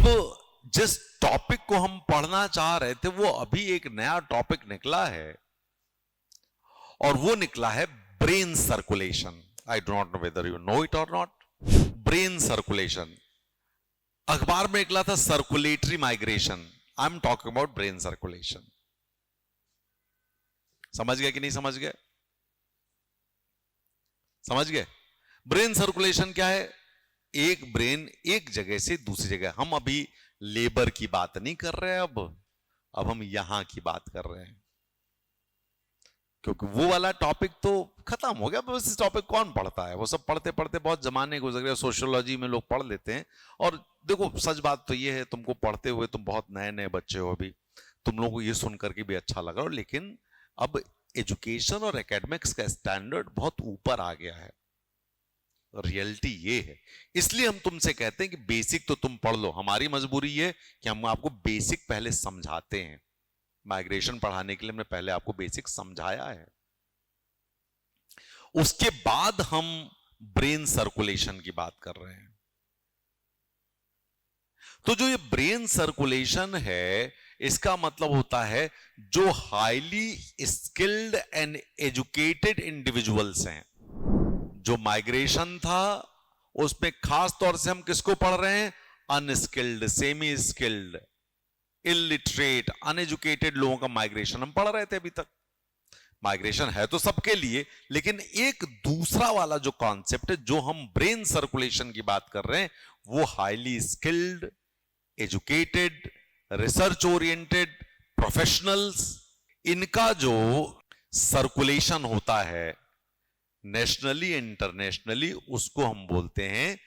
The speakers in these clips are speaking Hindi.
अब जिस टॉपिक को हम पढ़ना चाह रहे थे वो अभी एक नया टॉपिक निकला है और वो निकला है brain circulation. I do not know whether you know it और नॉट। ब्रेन सर्कुलेशन अखबार में निकला था, circulatory migration. I am talking about brain circulation. समझ गए कि नहीं समझ गए? समझ गए? ब्रेन सर्कुलेशन क्या है? एक ब्रेन एक जगह से दूसरी जगह। हम अभी लेबर की बात नहीं कर रहे हैं, अब हम यहां की बात कर रहे हैं, क्योंकि वो वाला टॉपिक तो खत्म हो गया। बस इस टॉपिक कौन पढ़ता है? वो सब पढ़ते पढ़ते बहुत जमाने गुजर गए। सोशियोलॉजी में लोग पढ़ लेते हैं। और देखो, सच बात तो ये है, तुमको पढ़ते हुए तुम बहुत नए नए बच्चे हो अभी, तुम लोगों को ये सुन करके भी अच्छा लगा, लेकिन अब एजुकेशन और एकेडमिक्स का स्टैंडर्ड बहुत ऊपर आ गया है। रियलिटी ये है, इसलिए हम तुमसे कहते हैं कि बेसिक तो तुम पढ़ लो। हमारी मजबूरी ये कि हम आपको बेसिक पहले समझाते हैं। माइग्रेशन पढ़ाने के लिए हमने पहले आपको बेसिक समझाया है, उसके बाद हम ब्रेन सर्कुलेशन की बात कर रहे हैं। तो जो ये ब्रेन सर्कुलेशन है, इसका मतलब होता है जो highly skilled and educated individuals हैं। जो माइग्रेशन था उसमें खास तौर से हम किसको पढ़ रहे हैं? Unskilled, semi skilled, illiterate, uneducated लोगों का माइग्रेशन हम पढ़ रहे थे अभी तक। माइग्रेशन है तो सबके लिए, लेकिन एक दूसरा वाला जो कॉन्सेप्ट है, जो हम ब्रेन सर्कुलेशन की बात कर रहे हैं, वो highly skilled, educated, research oriented professionals, इनका जो सर्कुलेशन होता है नेशनली इंटरनेशनली, उसको हम बोलते हैं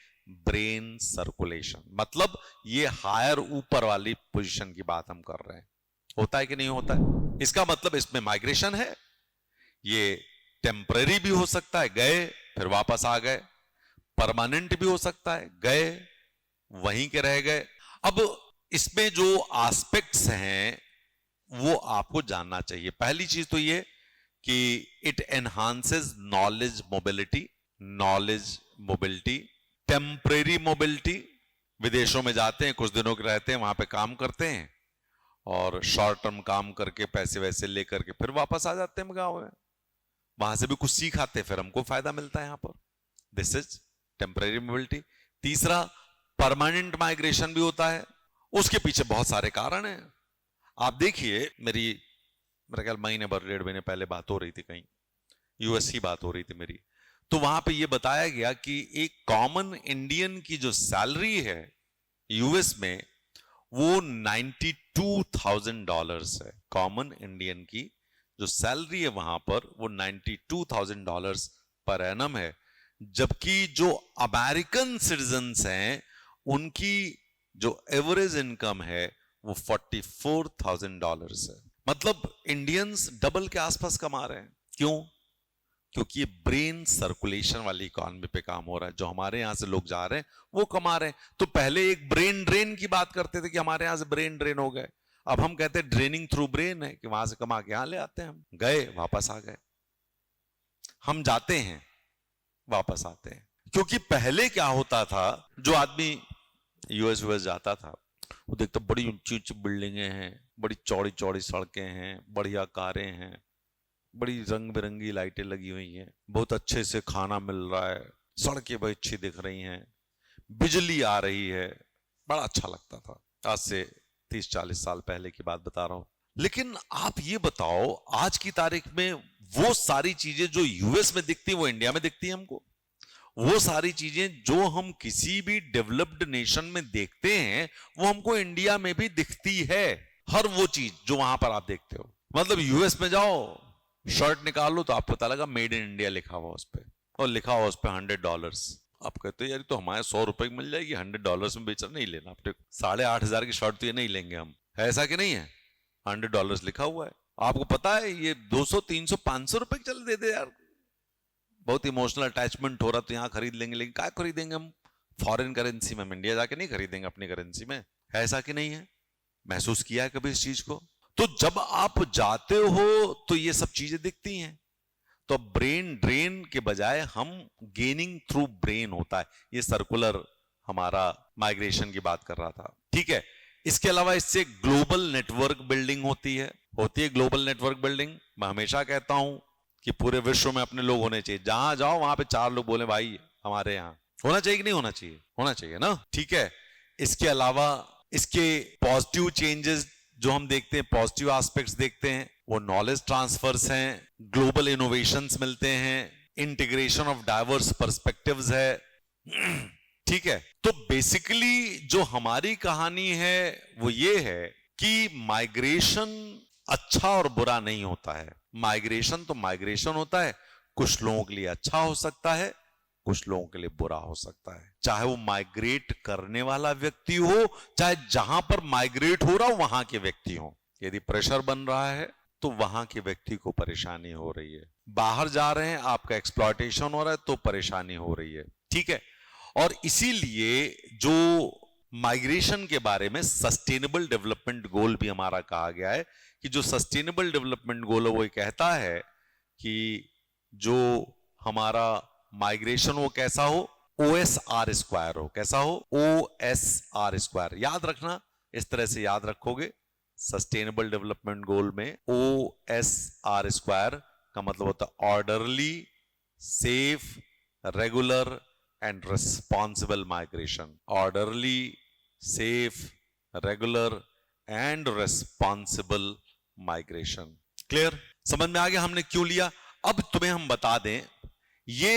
ब्रेन सर्कुलेशन। मतलब ये हायर, ऊपर वाली पोजीशन की बात हम कर रहे हैं। होता है कि नहीं होता है? इसका मतलब इसमें माइग्रेशन है। ये टेम्पररी भी हो सकता है, गए फिर वापस आ गए। परमानेंट भी हो सकता है, गए वहीं के रह गए। अब इसमें जो एस्पेक्ट्स हैं वो आपको जानना चाहिए। पहली चीज तो ये कि it enhances knowledge mobility, temporary mobility. विदेशों में जाते हैं, कुछ दिनों के रहते हैं, वहां पे काम करते हैं और शॉर्ट टर्म काम करके पैसे वैसे लेकर के फिर वापस आ जाते हैं गांव में। वहां से भी कुछ सीख आते हैं, फिर हमको फायदा मिलता है यहां पर। This is temporary mobility. तीसरा, परमानेंट माइग्रेशन भी होता है। उसके पीछे बहुत सारे कारण हैं। आप देखिए, मेरा ख्याल महीने भर, 1.5 महीने पहले बात हो रही थी, कहीं यूएस की बात हो रही थी मेरी, तो वहां पे ये बताया गया कि एक कॉमन इंडियन की जो सैलरी है यूएस में, वो $92,000 है। कॉमन इंडियन की जो सैलरी है वहां पर, वो $92,000 पर एनम है। जबकि जो अमेरिकन सिटीजन्स हैं, उनकी जो एवरेज इनकम है वो $44,000 है। मतलब इंडियंस डबल के आसपास कमा रहे हैं। क्यों? क्योंकि ये ब्रेन सर्कुलेशन वाली इकोनॉमी पे काम हो रहा है। जो हमारे यहां से लोग जा रहे हैं वो कमा रहे हैं। तो पहले एक ब्रेन ड्रेन की बात करते थे कि हमारे यहां से ब्रेन ड्रेन हो गए। अब हम कहते हैं ड्रेनिंग थ्रू ब्रेन है, कि वहां से कमा के यहां ले आते हैं। हम गए, वापस आ गए। हम जाते हैं, वापस आते हैं। क्योंकि पहले क्या होता था, जो आदमी यूएस जाता था, वो देखता बड़ी ऊंची ऊंची बिल्डिंगें हैं, बड़ी चौड़ी चौड़ी सड़कें हैं, बढ़िया कारें हैं, बड़ी रंग बिरंगी लाइटें लगी हुई हैं, बहुत अच्छे से खाना मिल रहा है, सड़कें बड़ी अच्छी दिख रही हैं, बिजली आ रही है। बड़ा अच्छा लगता था। आज से 30-40 साल पहले की बात बता रहा हूं। लेकिन आप ये बताओ, आज की तारीख में वो सारी चीजें जो यूएस में दिखती है वो इंडिया में दिखती है हमको। वो सारी चीजें जो हम किसी भी डेवलप्ड नेशन में देखते हैं, वो हमको इंडिया में भी दिखती है। हर वो चीज जो वहां पर आप देखते हो। मतलब यूएस में जाओ, शर्ट निकालो तो आपको पता लगा मेड इन इंडिया लिखा हुआ उस पर, और लिखा हुआ उस पर $100। आप कहते हो यार तो हमारे $100 की मिल जाएगी, $100 में बेचना, नहीं लेना। आपने 8,500 की शर्ट तो ये नहीं लेंगे हम, है ऐसा कि नहीं है? $100 लिखा हुआ है। आपको पता है ये 200, 300, $500 चल दे दे यार। बहुत इमोशनल अटैचमेंट हो रहा तो यहां खरीद लेंगे, लेकिन क्या खरीदेंगे हम फॉरेन करेंसी में? हम इंडिया जाके नहीं खरीदेंगे अपनी करेंसी में। है ऐसा कि नहीं है? महसूस किया है कभी इस चीज को? तो जब आप जाते हो तो ये सब चीजें दिखती हैं। तो ब्रेन ड्रेन के बजाय हम गेनिंग थ्रू ब्रेन होता है। ये सर्कुलर हमारा माइग्रेशन की बात कर रहा था, ठीक है। इसके अलावा इससे ग्लोबल नेटवर्क बिल्डिंग होती है ग्लोबल नेटवर्क बिल्डिंग। मैं हमेशा कहता हूं कि पूरे विश्व में अपने लोग होने चाहिए, जहां जाओ वहां पे 4 लोग बोले भाई हमारे यहाँ होना चाहिए कि नहीं होना चाहिए, होना चाहिए ना, ठीक है। इसके अलावा इसके पॉजिटिव चेंजेस जो हम देखते हैं, पॉजिटिव एस्पेक्ट्स देखते हैं, वो नॉलेज ट्रांसफर्स हैं, ग्लोबल इनोवेशंस मिलते हैं, इंटीग्रेशन ऑफ डाइवर्स पर्सपेक्टिव्स है, ठीक है। तो बेसिकली जो हमारी कहानी है वो ये है कि माइग्रेशन अच्छा और बुरा नहीं होता है। माइग्रेशन तो माइग्रेशन होता है, कुछ लोगों के लिए अच्छा हो सकता है, कुछ लोगों के लिए बुरा हो सकता है, चाहे वो माइग्रेट करने वाला व्यक्ति हो, चाहे जहां पर माइग्रेट हो रहा हो वहां के व्यक्ति हो। यदि प्रेशर बन रहा है तो वहां के व्यक्ति को परेशानी हो रही है, बाहर जा रहे हैं आपका एक्सप्लॉयटेशन हो रहा है तो परेशानी हो रही है, ठीक है। और इसीलिए जो माइग्रेशन के बारे में सस्टेनेबल डेवलपमेंट गोल भी हमारा कहा गया है कि जो सस्टेनेबल डेवलपमेंट गोल है वो कहता है कि जो हमारा माइग्रेशन वो कैसा हो, OSR²हो, कैसा हो, OSR²। याद रखना, इस तरह से याद रखोगे, सस्टेनेबल डेवलपमेंट गोल में OSR² का मतलब होता है orderly, safe, regular and responsible migration. Orderly, safe, regular and responsible migration. Clear, समझ में आ गया हमने क्यों लिया। अब तुम्हें हम बता दें, ये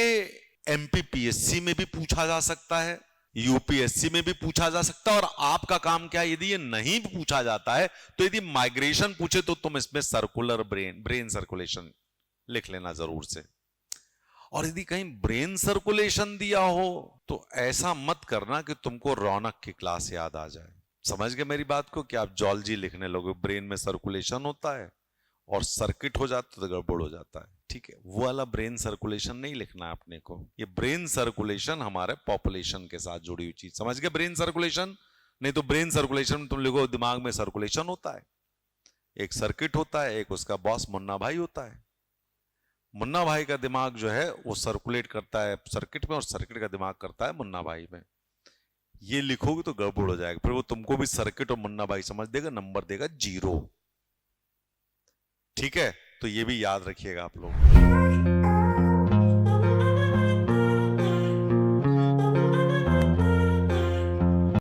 MPPSC में भी पूछा जा सकता है, UPSC में भी पूछा जा सकता है, और आपका काम क्या है, यदि ये नहीं पूछा जाता है तो यदि माइग्रेशन पूछे तो तुम इसमें सर्कुलर ब्रेन सर्कुलेशन लिख लेना जरूर से। और यदि कहीं ब्रेन सर्कुलेशन दिया हो तो ऐसा मत करना कि तुमको रौनक की क्लास याद आ जाए। समझ गए मेरी बात को, कि आप जॉलजी लिखने लोगे, ब्रेन में सर्कुलेशन होता है और सर्किट हो जाता तो गड़बड़ हो जाता है, ठीक है। वो वाला ब्रेन सर्कुलेशन नहीं लिखना है अपने को। ये ब्रेन सर्कुलेशन हमारे पॉपुलेशन के साथ जुड़ी हुई चीज, समझ गए, ब्रेन सर्कुलेशन। नहीं तो ब्रेन सर्कुलेशन में तुम लिखो दिमाग में सर्कुलेशन होता है, एक सर्किट होता है, एक उसका बॉस मुन्ना भाई होता है। मुन्ना भाई का दिमाग जो है वो सर्कुलेट करता है सर्किट में, और सर्किट का दिमाग करता है मुन्ना भाई में। ये लिखोगे तो गड़बड़ हो जाएगा, फिर वो तुमको भी सर्किट और मुन्ना भाई समझ देगा, नंबर देगा 0, ठीक है। तो ये भी याद रखिएगा आप लोग।